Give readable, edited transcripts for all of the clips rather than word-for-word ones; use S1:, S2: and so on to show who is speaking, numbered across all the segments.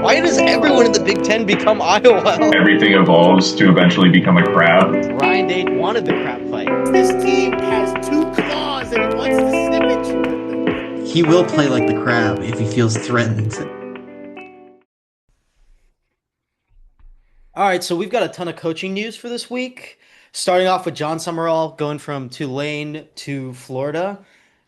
S1: Why does everyone in the Big Ten become Iowa?
S2: Everything evolves to eventually become a crab.
S1: Ryan Day wanted the crab fight.
S3: This team has two claws and he wants to snip at you with them.
S4: He will play like the crab if he feels threatened.
S1: All right, so we've got a ton of coaching news for this week. Starting off with John Summerall going from Tulane to Florida.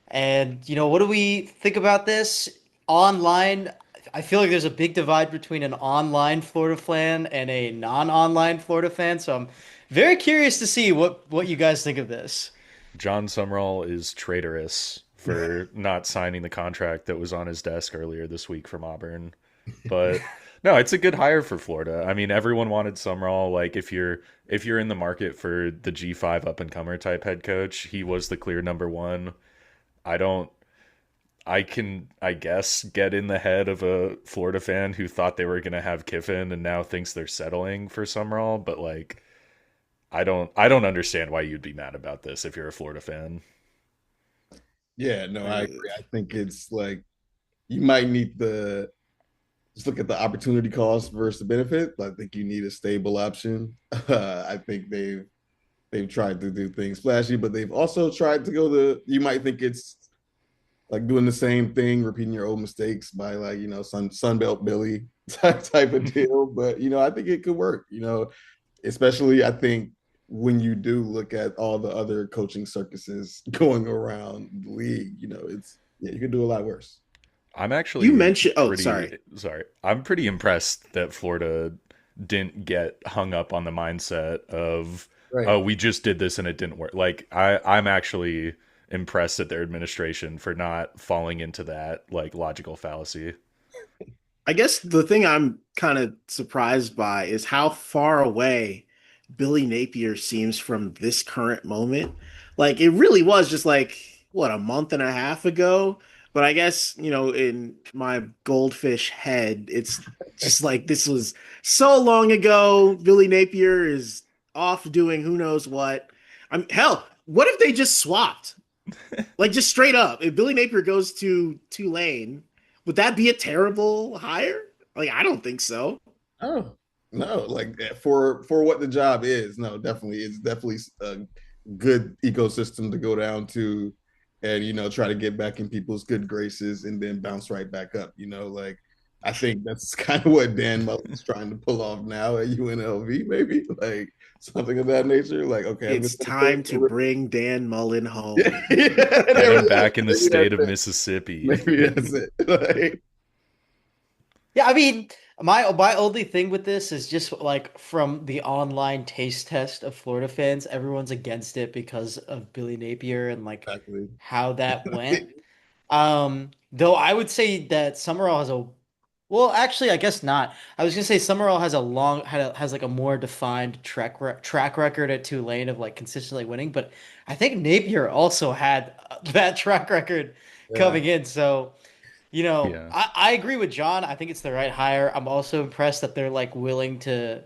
S1: And, what do we think about this? Online, I feel like there's a big divide between an online Florida fan and a non-online Florida fan. So I'm very curious to see what you guys think of this.
S5: John Summerall is traitorous for not signing the contract that was on his desk earlier this week from Auburn. But no, it's a good hire for Florida. I mean, everyone wanted Summerall. Like if you're in the market for the G5 up and comer type head coach, he was the clear number one. I don't I can, I guess, get in the head of a Florida fan who thought they were going to have Kiffin and now thinks they're settling for Summerall, but like I don't understand why you'd be mad about this if you're a Florida fan.
S6: Yeah, no, I agree. I think it's like you might need the just look at the opportunity cost versus the benefit. I think you need a stable option. I think they've tried to do things flashy, but they've also tried to go the. You might think it's like doing the same thing, repeating your old mistakes by like Sunbelt Billy type of deal. But I think it could work. Especially I think when you do look at all the other coaching circuses going around the league, it's you can do a lot worse.
S5: I'm actually
S3: You mentioned. Oh,
S5: pretty
S3: sorry.
S5: sorry. I'm pretty impressed that Florida didn't get hung up on the mindset of
S6: Right.
S5: oh, we just did this and it didn't work. Like I'm actually impressed at their administration for not falling into that like logical fallacy.
S3: I guess the thing I'm kind of surprised by is how far away Billy Napier seems from this current moment. Like it really was just like what a month and a half ago. But I guess, in my goldfish head, it's just like this was so long ago. Billy Napier is off doing who knows what. Hell, what if they just swapped? Like just straight up, if Billy Napier goes to Tulane, would that be a terrible hire? Like I don't think so.
S6: Oh no, like for what the job is, no, definitely it's definitely a good ecosystem to go down to, and try to get back in people's good graces and then bounce right back up. Like I think that's kind of what Dan Mullen's trying to pull off now at UNLV, maybe like something of that nature. Like okay,
S3: It's time to bring Dan Mullen home.
S5: Get him back in the state of Mississippi.
S6: Maybe that's it. Like,
S1: Yeah, I mean, my only thing with this is just like from the online taste test of Florida fans, everyone's against it because of Billy Napier and like
S6: exactly.
S1: how that went. Though I would say that Summerall has a well, actually, I guess not. I was gonna say Summerall has has like a more defined track record at Tulane of like consistently winning, but I think Napier also had that track record
S6: Yeah.
S1: coming in. So.
S5: Yeah.
S1: I agree with John. I think it's the right hire. I'm also impressed that they're like willing to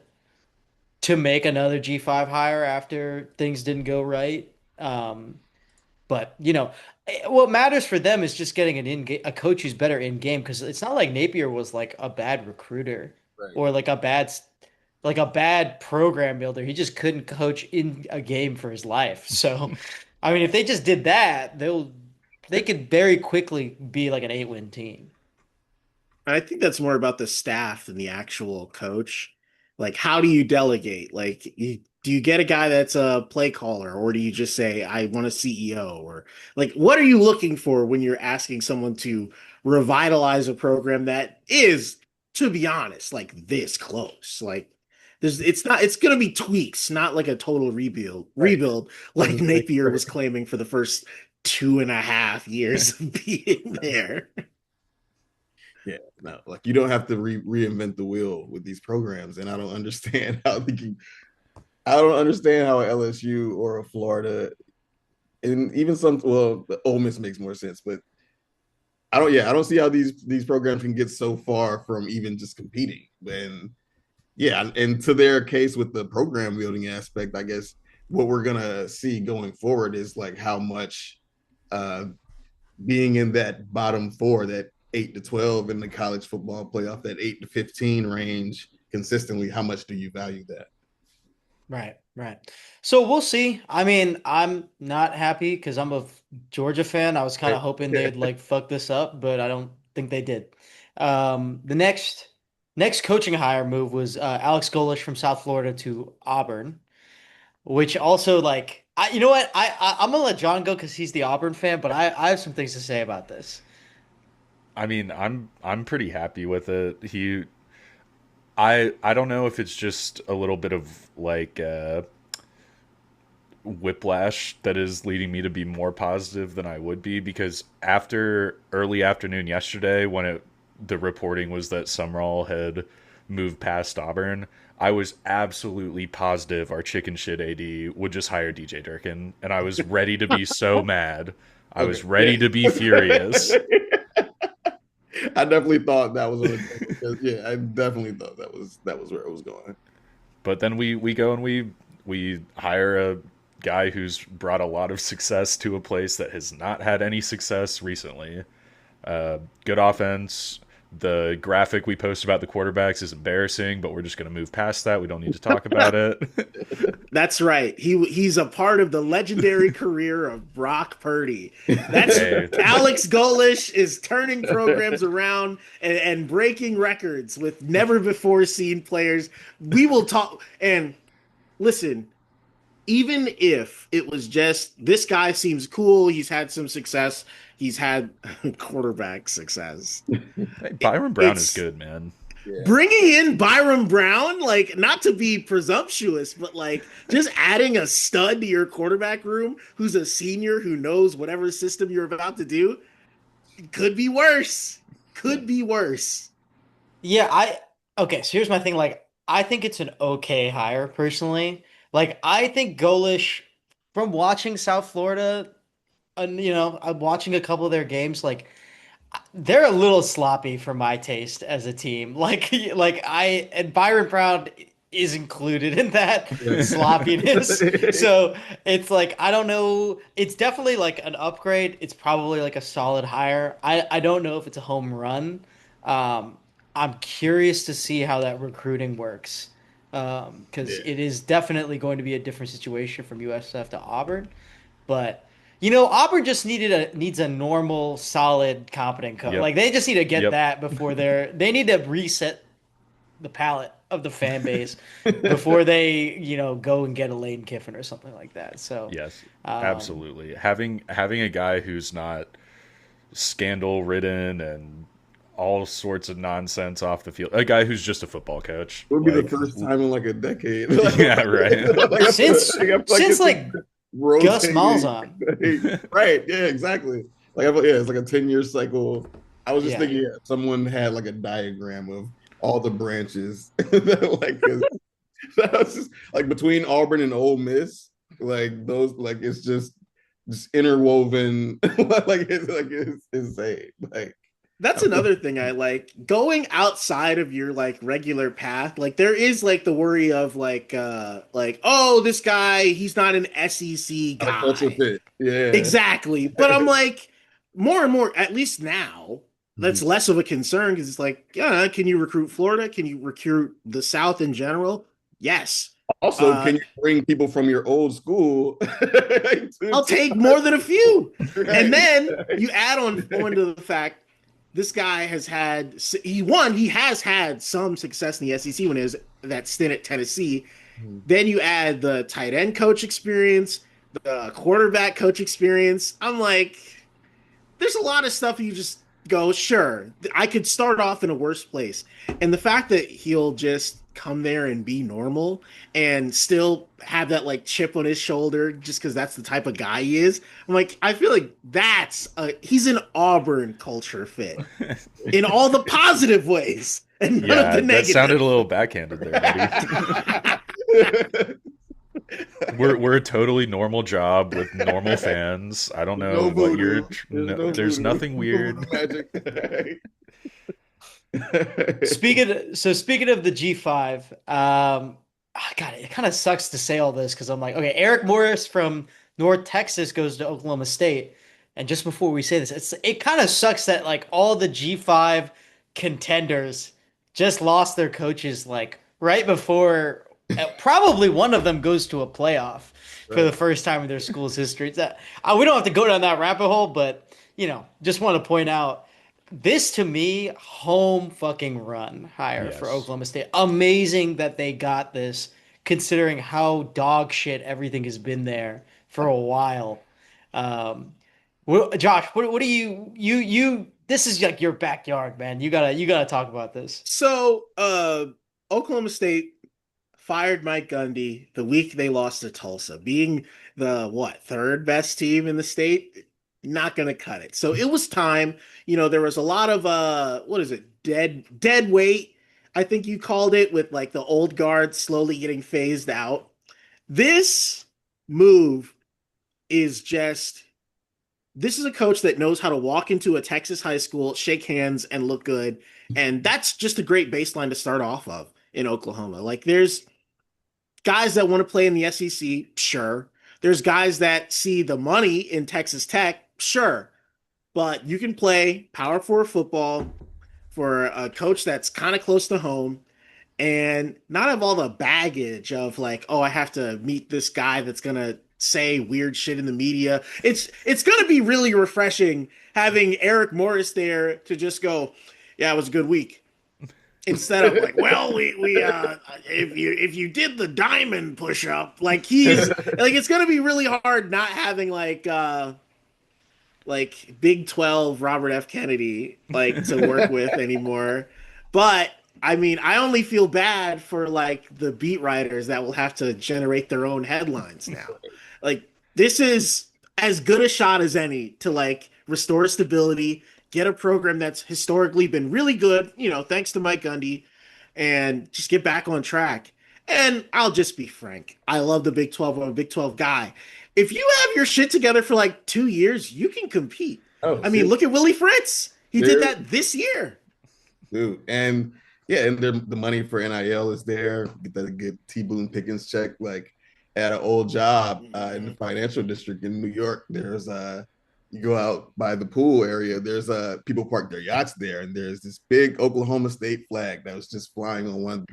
S1: make another G5 hire after things didn't go right. But what matters for them is just getting a coach who's better in game because it's not like Napier was like a bad recruiter
S6: Right.
S1: or like a bad program builder. He just couldn't coach in a game for his life. So, I mean, if they just did that, they could very quickly be like an 8-win team.
S3: I think that's more about the staff than the actual coach. Like, how do you delegate? Like, do you get a guy that's a play caller, or do you just say, I want a CEO? Or, like, what are you looking for when you're asking someone to revitalize a program that is, to be honest, like this close? Like, it's going to be tweaks, not like a total
S6: Right.
S3: rebuild, like Napier was claiming for the first 2.5 years of being there.
S6: Yeah, no, like you don't have to reinvent the wheel with these programs, and I don't understand how I don't understand how a LSU or a Florida, and even some, well, the Ole Miss makes more sense, but I don't see how these programs can get so far from even just competing. And yeah, and to their case with the program building aspect, I guess what we're gonna see going forward is like how much uh being in that bottom four, that 8 to 12 in the college football playoff, that 8 to 15 range consistently. How much do you value that?
S1: Right, right. So we'll see. I mean, I'm not happy because I'm a Georgia fan. I was kind of hoping they'd like fuck this up, but I don't think they did. The next coaching hire move was Alex Golish from South Florida to Auburn, which also like you know what? I'm gonna let John go because he's the Auburn fan, but I have some things to say about this.
S5: I mean, I'm pretty happy with it. I don't know if it's just a little bit of like whiplash that is leading me to be more positive than I would be, because after early afternoon yesterday, when the reporting was that Summerall had moved past Auburn, I was absolutely positive our chicken shit AD would just hire DJ Durkin, and I was ready to be so mad. I
S6: Okay.
S5: was ready to be furious.
S6: I definitely thought that was yeah, I definitely thought that was where it was going.
S5: But then we go and we hire a guy who's brought a lot of success to a place that has not had any success recently. Good offense. The graphic we post about the quarterbacks is embarrassing, but we're just going to move past that. We don't need to talk about it.
S3: That's right. He's a part of the legendary career of Brock Purdy. That's
S5: Hey,
S3: Alex Golish is turning programs around and breaking records with never before seen players. We will talk and listen, even if it was just this guy seems cool, he's had some success, he's had quarterback success.
S5: hey, Byron Brown is
S3: It's
S5: good, man.
S6: Yeah.
S3: bringing in Byron Brown, like not to be presumptuous, but like just adding a stud to your quarterback room who's a senior who knows whatever system you're about to do could be worse. Could be worse.
S1: Yeah, okay, so here's my thing. Like, I think it's an okay hire personally. Like, I think Golish, from watching South Florida, and I'm watching a couple of their games, like they're a little sloppy for my taste as a team. And Byron Brown is included in that sloppiness. So it's like I don't know. It's definitely like an upgrade. It's probably like a solid hire. I don't know if it's a home run. Um, I'm curious to see how that recruiting works. Because
S6: Yeah.
S1: it is definitely going to be a different situation from USF to Auburn. But Auburn just needs a normal, solid, competent coach.
S5: Yep.
S1: Like they just need to get
S5: Yep.
S1: that before they need to reset the palate of the fan base before they, go and get a Lane Kiffin or something like that. So,
S5: Yes.
S1: um,
S5: Absolutely. Having a guy who's not scandal ridden and all sorts of nonsense off the field. A guy who's just a football coach.
S6: It would be the
S5: Like,
S6: first time in like a decade.
S5: yeah, right.
S6: Like, I feel
S1: since
S6: like
S1: since
S6: it's
S1: like Gus
S6: rotating.
S1: Malzahn.
S6: Right. Yeah, exactly. Like yeah, it's like a 10-year cycle. I was just
S1: Yeah.
S6: thinking, yeah, someone had like a diagram of all the branches. Like that was just like between Auburn and Ole Miss, like those, like it's just interwoven. It's insane. Like
S3: That's another thing I like. Going outside of your like regular path, like there is like the worry of like oh, this guy, he's not an SEC
S6: not a culture
S3: guy.
S6: fit. Yeah.
S3: Exactly. But I'm like, more and more, at least now, that's
S6: Mhm.
S3: less of a concern because it's like, yeah, can you recruit Florida? Can you recruit the South in general? Yes.
S6: Also,
S3: Uh,
S6: can you bring people from your old school?
S3: I'll take more than a few. And
S6: Right.
S3: then you add on to the fact this guy has had he has had some success in the SEC when it was that stint at Tennessee. Then you add the tight end coach experience, the quarterback coach experience. I'm like, there's a lot of stuff you just go, sure, I could start off in a worse place. And the fact that he'll just come there and be normal and still have that like chip on his shoulder just because that's the type of guy he is. I'm like, I feel like he's an Auburn culture fit in all the positive ways and none of
S5: Yeah,
S3: the
S5: that
S3: negative.
S5: sounded a little backhanded there, buddy. We're a totally normal job with normal fans. I don't know
S6: No
S5: what you're.
S6: voodoo.
S5: There's
S6: voodoo.
S5: nothing weird.
S6: No magic.
S1: Speaking of the G5, God, it kind of sucks to say all this because I'm like, okay, Eric Morris from North Texas goes to Oklahoma State. And just before we say this, it kind of sucks that like all the G5 contenders just lost their coaches like right before probably one of them goes to a playoff for the
S6: Right.
S1: first time in their school's history. We don't have to go down that rabbit hole, but just want to point out this to me, home fucking run hire for
S5: Yes.
S1: Oklahoma State. Amazing that they got this, considering how dog shit everything has been there for a while. Um, Josh, what do you? This is like your backyard, man. You gotta talk about this.
S3: So, Oklahoma State fired Mike Gundy the week they lost to Tulsa, being the what, third best team in the state. Not gonna cut it. So it was time. There was a lot of what is it, dead weight, I think you called it, with like the old guard slowly getting phased out. This move is just this is a coach that knows how to walk into a Texas high school, shake hands, and look good. And that's just a great baseline to start off of in Oklahoma. Like, there's guys that want to play in the SEC, sure. There's guys that see the money in Texas Tech, sure. But you can play Power Four football for a coach that's kind of close to home and not have all the baggage of like, oh, I have to meet this guy that's gonna say weird shit in the media. It's gonna be really refreshing having Eric Morris there to just go, yeah, it was a good week. Instead of like, well, we if you did the diamond push up, like he's like it's gonna be really hard not having like Big 12 Robert F. Kennedy like to work with anymore. But I mean, I only feel bad for like the beat writers that will have to generate their own headlines now. Like, this is as good a shot as any to like restore stability, get a program that's historically been really good, thanks to Mike Gundy, and just get back on track. And I'll just be frank. I love the Big 12. I'm a Big 12 guy. If you have your shit together for like 2 years, you can compete.
S6: Oh,
S3: I mean,
S6: see,
S3: look at Willie Fritz. He did
S6: there,
S3: that this year.
S6: dude, and yeah, and the money for NIL is there. Get that good T Boone Pickens check. Like at an old job in the
S3: Mhm.
S6: financial district in New York, there's you go out by the pool area. There's people park their yachts there, and there's this big Oklahoma State flag that was just flying on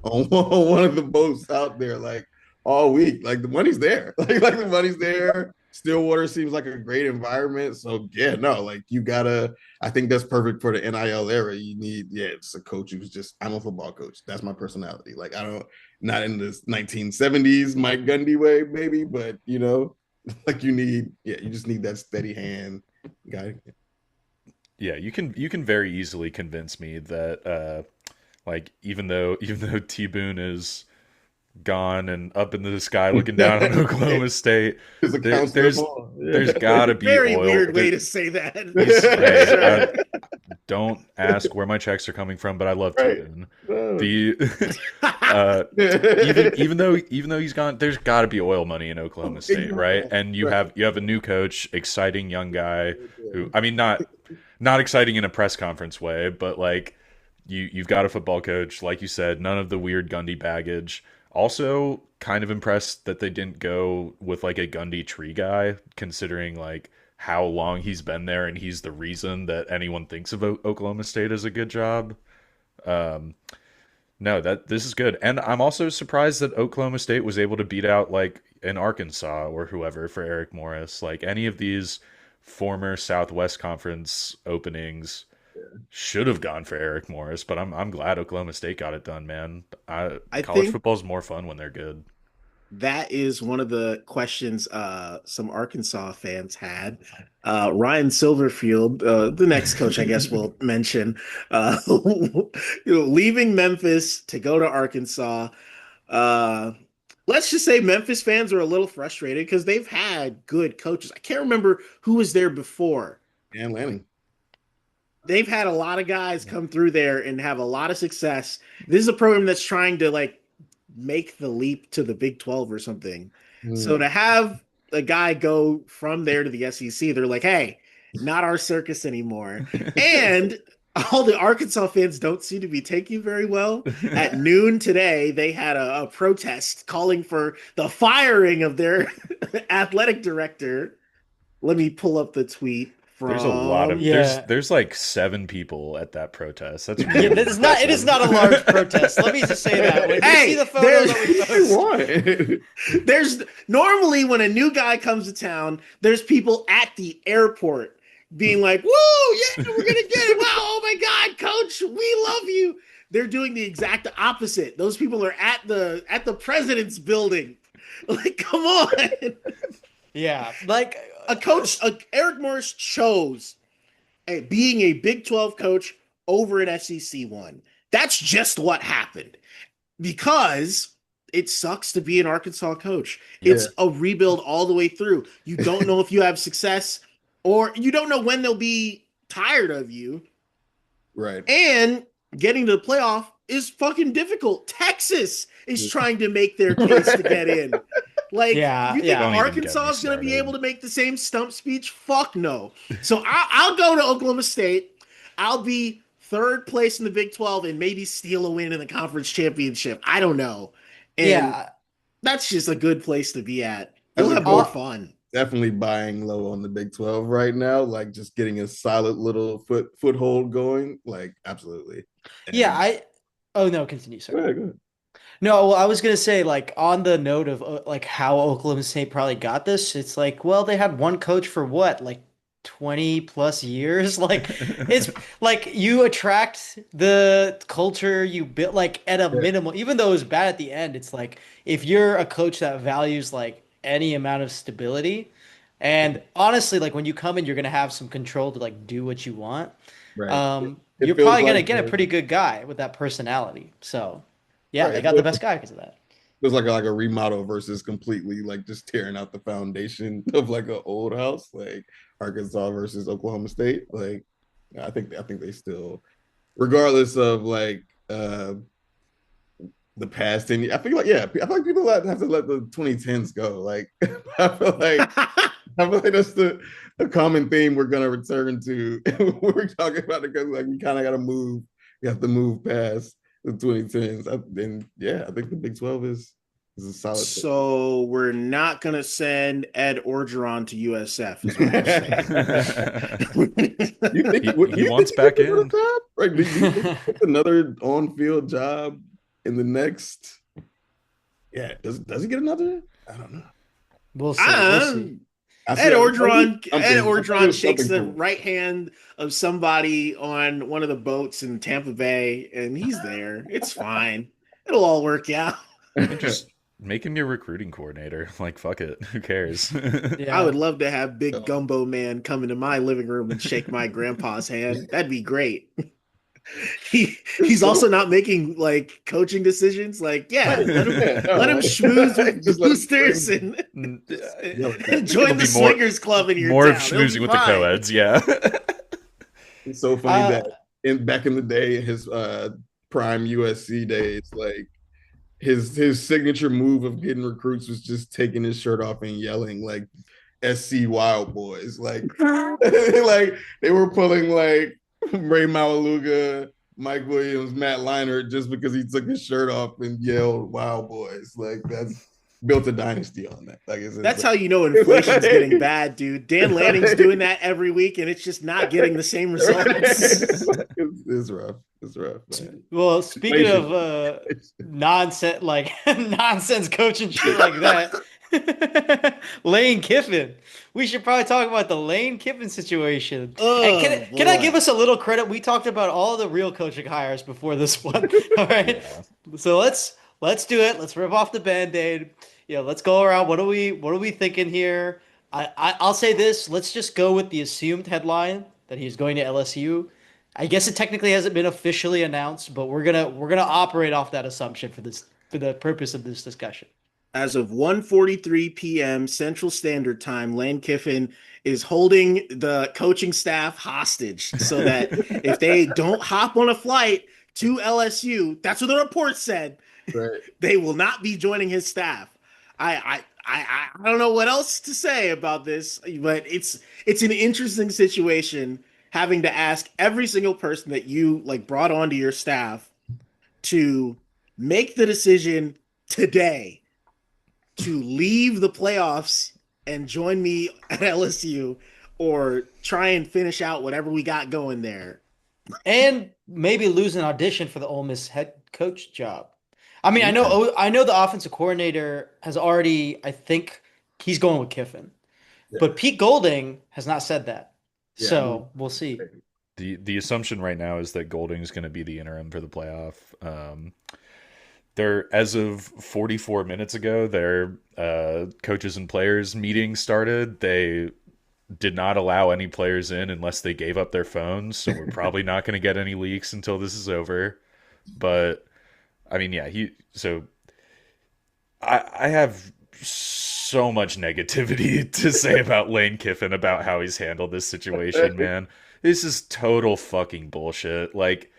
S6: on one of the boats out there, like all week. Like the money's there. Like the money's there. Stillwater seems like a great environment. So yeah, no, like you gotta. I think that's perfect for the NIL era. You need, yeah, it's a coach who's just, I'm a football coach. That's my personality. Like I don't, not in this 1970s Mike Gundy way, maybe, but like you need, yeah, you just need that steady hand guy.
S5: Yeah, you can very easily convince me that like even though T Boone is gone and up into the sky looking down on Oklahoma State,
S6: There's a
S5: there,
S6: counselor
S5: there's
S6: ball.
S5: there's got to be
S3: Very
S5: oil.
S3: weird way to say that.
S5: Hey, don't ask where my checks are coming from, but I love
S6: Right.
S5: T-Boone.
S6: No.
S5: The even though he's gone, there's got to be oil money in Oklahoma State, right? And you have a new coach, exciting young guy who, I mean, not exciting in a press conference way, but like you've got a football coach, like you said, none of the weird Gundy baggage. Also, kind of impressed that they didn't go with like a Gundy tree guy, considering like how long he's been there, and he's the reason that anyone thinks of Oklahoma State as a good job. Um, no, that this is good, and I'm also surprised that Oklahoma State was able to beat out like an Arkansas or whoever for Eric Morris. Like any of these former Southwest Conference openings should have gone for Eric Morris, but I'm glad Oklahoma State got it done, man.
S3: I
S5: College
S3: think
S5: football is more fun when they're good.
S3: that is one of the questions some Arkansas fans had. Ryan Silverfield, the next coach, I guess we'll mention, leaving Memphis to go to Arkansas. Uh, let's just say Memphis fans are a little frustrated because they've had good coaches. I can't remember who was there before.
S6: And Lanning.
S3: They've had a lot of guys come through there and have a lot of success. This is a program that's trying to like make the leap to the Big 12 or something. So to have a guy go from there to the SEC, they're like, hey, not our circus anymore. And all the Arkansas fans don't seem to be taking very well. At noon today, they had a protest calling for the firing of their athletic director. Let me pull up the tweet
S5: There's a lot of
S3: from.
S5: there's
S1: Yeah.
S5: there's like 7 people at that protest. That's
S1: Yeah,
S5: really
S1: that is not. It is
S5: impressive.
S1: not a large protest. Let me just say that. When you see
S3: Hey,
S1: the photo
S3: there's
S1: that we
S6: You
S1: post,
S6: want?
S3: there's normally when a new guy comes to town, there's people at the airport being like, "Woo, yeah, we're gonna get it! Wow, oh my God, coach, we love you." They're doing the exact opposite. Those people are at the president's building. Like, come on.
S1: yeah, like
S3: Eric Morris chose being a Big 12 coach over an SEC one. That's just what happened because it sucks to be an Arkansas coach.
S6: Yeah,
S3: It's a rebuild all the way through. You don't know if you have success or you don't know when they'll be tired of you.
S6: right.
S3: And getting to the playoff is fucking difficult. Texas is trying to make their case to get
S6: Right.
S3: in. Like,
S1: yeah,
S3: you think
S5: Don't
S1: yeah,
S5: even get
S3: Arkansas
S5: me
S3: is going to be able
S5: started.
S3: to make the same stump speech? Fuck no. So I'll go to Oklahoma State. I'll be third place in the Big 12 and maybe steal a win in the conference championship. I don't know. And
S1: yeah.
S3: that's just a good place to be at.
S6: As
S3: You'll
S6: a
S3: have more
S6: coach,
S1: Uh,
S3: fun.
S6: definitely buying low on the Big 12 right now. Like just getting a solid little foothold going. Like absolutely.
S1: yeah.
S6: And
S1: Oh no, continue, sir.
S6: go ahead, go ahead.
S1: No, well, I was gonna say, like, on the note of like how Oklahoma State probably got this, it's like, well, they had one coach for what, like 20 plus years? Like, it's like you attract the culture you built, like at a
S6: Yeah,
S1: minimum, even though it was bad at the end, it's like if you're a coach that values like any amount of stability, and honestly, like when you come in, you're gonna have some control to like do what you want.
S6: right. It
S1: You're
S6: feels
S1: probably
S6: like
S1: gonna get a pretty good guy with that personality. So, yeah,
S6: right.
S1: they got the best guy because of that.
S6: Feels like a remodel versus completely like just tearing out the foundation of like an old house, like Arkansas versus Oklahoma State. Like I think they still, regardless of like the past 10 years, I feel like yeah, I feel like people have to let the 2010s go. Like I feel like I feel like that's the common theme we're gonna return to. We're talking about it because like we kind of gotta move. We have to move past the 2010s. And yeah, I think the Big 12 is a solid thing.
S3: So we're not going to send Ed Orgeron to USF, is what you're saying.
S6: You think
S5: he
S6: what do
S5: he
S6: you think
S5: wants
S6: he gets
S5: back
S6: another
S5: in.
S6: job? Right? Do you think he gets another on-field job in the next? Yeah, does he get another? I don't know.
S1: We'll see. We'll see.
S3: Um,
S6: I
S3: Ed
S6: see.
S3: Orgeron, Ed
S6: I'm sure
S3: Orgeron
S6: it's
S3: shakes
S6: something
S3: the
S6: cool.
S3: right hand of somebody on one of the boats in Tampa Bay, and he's there. It's fine. It'll all work out.
S5: And just make him your recruiting coordinator. Like, fuck it. Who cares?
S3: I would
S1: Yeah.
S3: love to have Big Gumbo Man come into my living room and shake my grandpa's hand. That'd be great.
S6: It's
S3: He's
S6: so
S3: also not making like coaching decisions. Like, yeah,
S6: right. Yeah, no,
S3: let him
S6: like,
S3: schmooze with
S6: just let
S3: boosters
S6: him
S3: and
S6: yell at that.
S3: join
S5: It'll
S3: the
S5: be more
S3: swingers club in your
S5: more of
S3: town. It'll be
S5: schmoozing with the
S3: fine.
S5: co-eds, yeah.
S6: It's so funny
S1: Uh,
S6: that back in the day, his prime USC days, like his signature move of getting recruits was just taking his shirt off and yelling like SC Wild Boys. Like like they were pulling like Ray Malaluga, Mike Williams, Matt Leinart just because he took his shirt off and yelled Wild Boys. Like that's built a dynasty on that. Like
S3: That's
S6: it's
S3: how you know inflation's getting bad, dude. Dan Lanning's doing that every week, and it's just not getting the same results.
S6: it's rough. It's rough, man.
S1: well, speaking
S6: Inflation.
S1: of nonsense, like nonsense coaching shit like that, Lane Kiffin. We should probably talk about the Lane Kiffin situation. And
S3: Oh
S1: can I give
S3: boy.
S1: us a little credit? We talked about all the real coaching hires before this one. All right.
S5: Yeah.
S1: So let's do it. Let's rip off the Band-Aid. Yeah, let's go around. What are we thinking here? I'll say this. Let's just go with the assumed headline that he's going to LSU. I guess it technically hasn't been officially announced, but we're gonna operate off that assumption for the purpose of this discussion.
S3: As of 1:43 p.m. Central Standard Time, Lane Kiffin is holding the coaching staff hostage so that if they don't hop on a flight to LSU, that's what the report said,
S6: Right.
S3: they will not be joining his staff. I don't know what else to say about this, but it's an interesting situation having to ask every single person that you like brought onto your staff to make the decision today to leave the playoffs and join me at LSU or try and finish out whatever we got going there.
S1: And maybe lose an audition for the Ole Miss head coach job. I mean,
S3: Yeah.
S1: I know the offensive coordinator has already, I think he's going with Kiffin,
S6: Yeah,
S1: but Pete Golding has not said that.
S6: yeah. I mean,
S1: So we'll see.
S5: The assumption right now is that Golding's going to be the interim for the playoff. They're as of 44 minutes ago, their coaches and players meeting started. They did not allow any players in unless they gave up their phones. So we're probably not going to get any leaks until this is over. But I mean, yeah, I have so much negativity to say about Lane Kiffin about how he's handled this situation, man. This is total fucking bullshit. Like,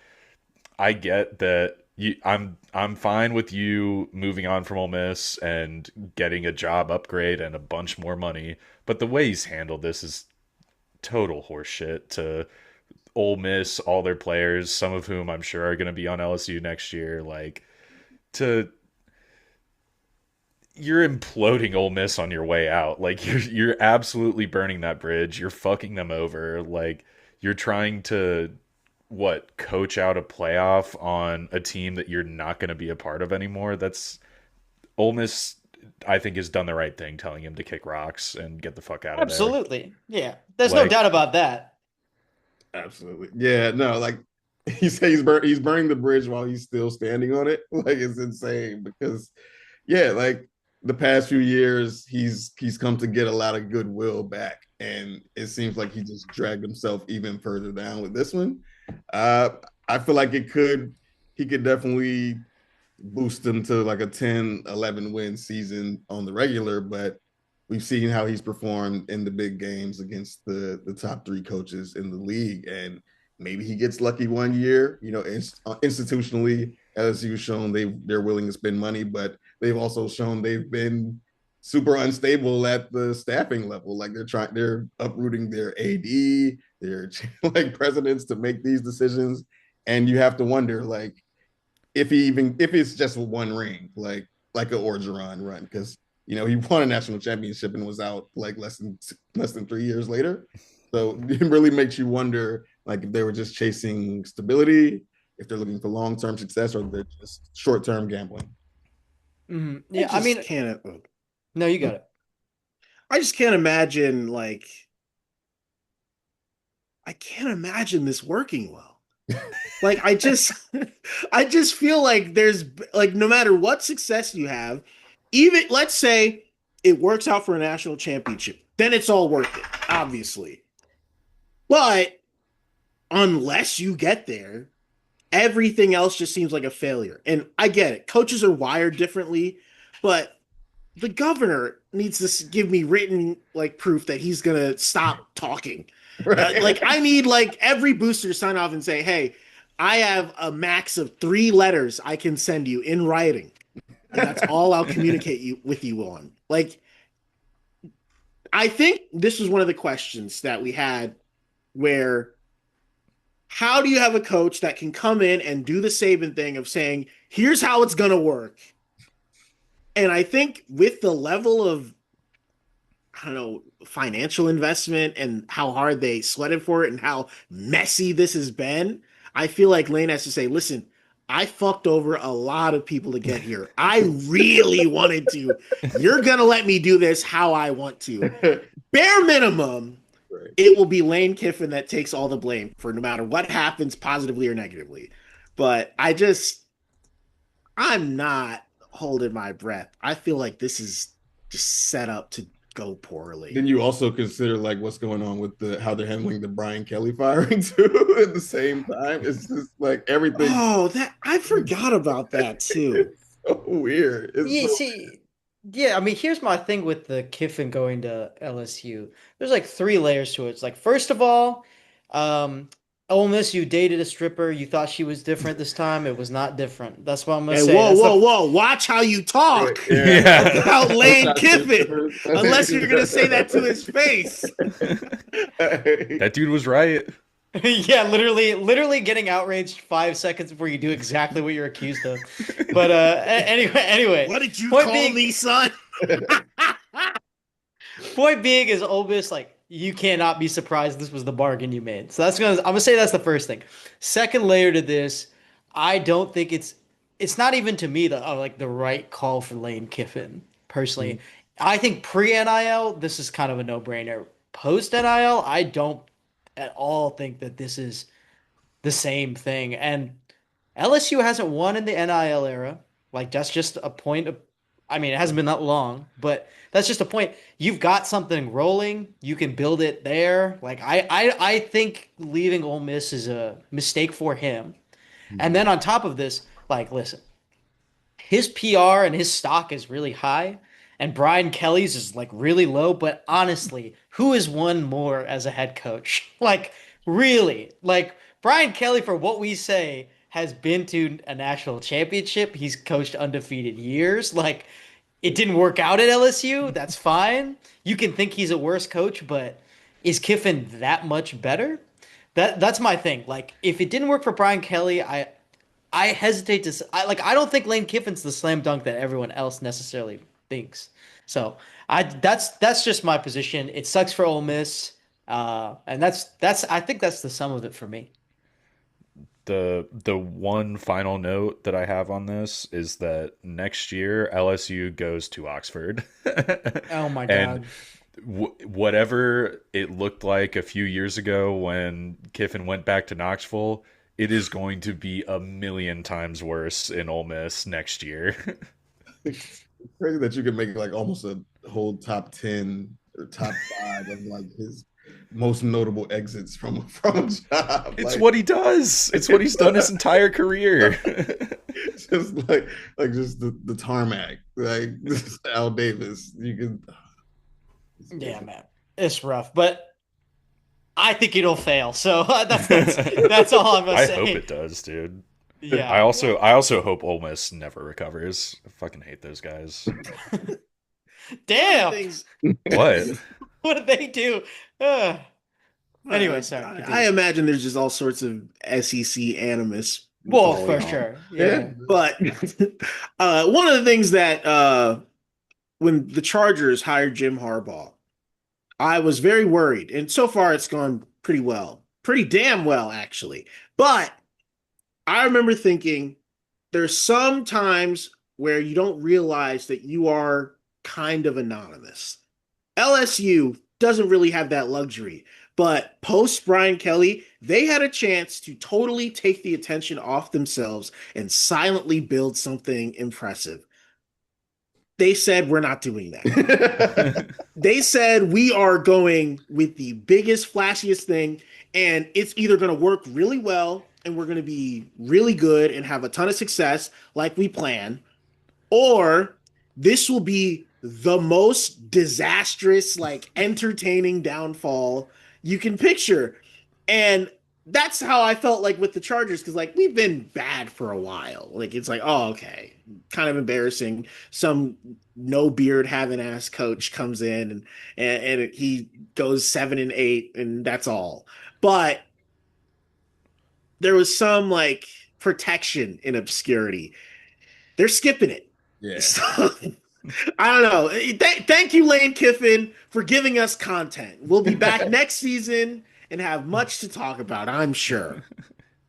S5: I get that I'm fine with you moving on from Ole Miss and getting a job upgrade and a bunch more money, but the way he's handled this is total horseshit to Ole Miss, all their players, some of whom I'm sure are going to be on LSU next year. Like, to you're imploding Ole Miss on your way out. Like, you're absolutely burning that bridge. You're fucking them over. Like, you're trying to coach out a playoff on a team that you're not going to be a part of anymore. That's Ole Miss. I think has done the right thing, telling him to kick rocks and get the fuck out of there.
S1: Absolutely. Yeah. There's no
S5: Like,
S1: doubt about that.
S6: absolutely. Yeah, no, like he said he's burning the bridge while he's still standing on it. Like it's insane because yeah, like the past few years he's come to get a lot of goodwill back. And it seems like he just dragged himself even further down with this one. Uh I feel like he could definitely boost them to like a 10-11 win season on the regular, but we've seen how he's performed in the big games against the top three coaches in the league. And maybe he gets lucky one year. You know, institutionally, LSU's shown they're willing to spend money, but they've also shown they've been super unstable at the staffing level. Like they're uprooting their AD, their like presidents to make these decisions. And you have to wonder, like, if it's just one ring, like a Orgeron run, because you know he won a national championship and was out like less than 3 years later. So it really makes you wonder, like if they were just chasing stability, if they're looking for long term success, or they're just short term gambling.
S1: Yeah, I mean,
S3: Can't.
S1: no, you got it.
S3: I just can't imagine I can't imagine this working well. Like I just feel like there's like no matter what success you have, even let's say it works out for a national championship, then it's all worth it, obviously. But unless you get there, everything else just seems like a failure. And I get it. Coaches are wired differently, but the governor needs to give me written like proof that he's gonna stop talking.
S6: Right.
S3: Like I need like every booster to sign off and say, "Hey, I have a max of 3 letters I can send you in writing, and that's all I'll communicate with you on." Like, I think this was one of the questions that we had, where how do you have a coach that can come in and do the Saban thing of saying, "Here's how it's gonna work," and I think with the level of I don't know, financial investment and how hard they sweated for it and how messy this has been, I feel like Lane has to say, listen, I fucked over a lot of people to get here. I really wanted to. You're going to let me do this how I want to. Bare minimum,
S6: Right.
S3: it will be Lane Kiffin that takes all the blame for no matter what happens, positively or negatively. But I'm not holding my breath. I feel like this is just set up to go poorly.
S6: Then you also consider like what's going on with how they're handling the Brian Kelly firing too at the same time. It's just like everything.
S3: Oh, that I forgot about that too.
S6: It's so weird.
S1: Yeah, see, yeah, I mean, here's my thing with the Kiffin going to LSU. There's like three layers to it. It's like, first of all, Ole Miss, you dated a stripper. You thought she was different this time. It was not different. That's what I'm gonna
S3: Hey,
S1: say.
S3: whoa! Watch how you talk
S5: Yeah.
S3: about Lane Kiffin, unless you're gonna say that to his face.
S5: That dude was right.
S1: Yeah, literally getting outraged 5 seconds before you do exactly what you're accused of. But anyway,
S3: What did you
S1: point
S3: call
S1: being,
S3: me, son?
S1: Point being is Ole Miss, like, you cannot be surprised this was the bargain you made. So I'm gonna say that's the first thing. Second layer to this, I don't think it's not even to me the right call for Lane Kiffin personally. I think pre NIL this is kind of a no-brainer. Post NIL, I don't at all think that this is the same thing. And LSU hasn't won in the NIL era. Like that's just a point of, I mean, it hasn't been that long, but that's just a point. You've got something rolling. You can build it there. Like I think leaving Ole Miss is a mistake for him. And then on top of this, like, listen, his PR and his stock is really high, and Brian Kelly's is like really low. But honestly, who has won more as a head coach? Like, really? Like, Brian Kelly, for what we say, has been to a national championship. He's coached undefeated years. Like, it didn't work out at LSU. That's fine. You can think he's a worse coach, but is Kiffin that much better? That's my thing. Like, if it didn't work for Brian Kelly, I hesitate to I don't think Lane Kiffin's the slam dunk that everyone else necessarily thinks. So I that's just my position. It sucks for Ole Miss, and that's I think that's the sum of it for me.
S5: The one final note that I have on this is that next year LSU goes to Oxford,
S1: Oh my
S5: and
S1: God.
S5: whatever it looked like a few years ago when Kiffin went back to Knoxville, it is going to be a million times worse in Ole Miss next year.
S6: It's crazy that you can make like almost a whole top 10 or top five of like his most notable exits from a job.
S5: It's
S6: Like
S5: what he does. It's what he's done his entire career.
S6: just like just the tarmac. Like this is Al Davis. You can
S1: Yeah, man, it's rough, but I think it'll fail. So that's all I'm gonna
S5: I hope
S1: say.
S5: it does, dude.
S1: Yeah.
S5: I also hope Ole Miss never recovers. I fucking hate those guys.
S1: Damn.
S3: Things.
S5: What?
S1: What did they do? Uh, anyway, sorry.
S3: I
S1: Continue.
S3: imagine there's just all sorts of SEC animus
S1: Well,
S3: going
S1: for
S3: on.
S1: sure.
S6: yeah.
S1: Yeah.
S3: But one of the things that when the Chargers hired Jim Harbaugh, I was very worried. And so far, it's gone pretty well. Pretty damn well, actually. But I remember thinking there's some times where you don't realize that you are kind of anonymous. LSU doesn't really have that luxury. But post Brian Kelly, they had a chance to totally take the attention off themselves and silently build something impressive. They said, we're not doing that. They said, we are going with the biggest, flashiest thing, and it's either going to work really well and we're going to be really good and have a ton of success like we plan, or this will be the most disastrous, like entertaining downfall you can picture. And that's how I felt like with the Chargers, because like we've been bad for a while. Like it's like, oh, okay, kind of embarrassing. Some no beard having ass coach comes in and he goes 7-8, and that's all. But there was some like protection in obscurity. They're skipping it.
S6: Yeah.
S3: So, I don't know. Thank you, Lane Kiffin, for giving us content. We'll be back next season and have much to talk about, I'm sure.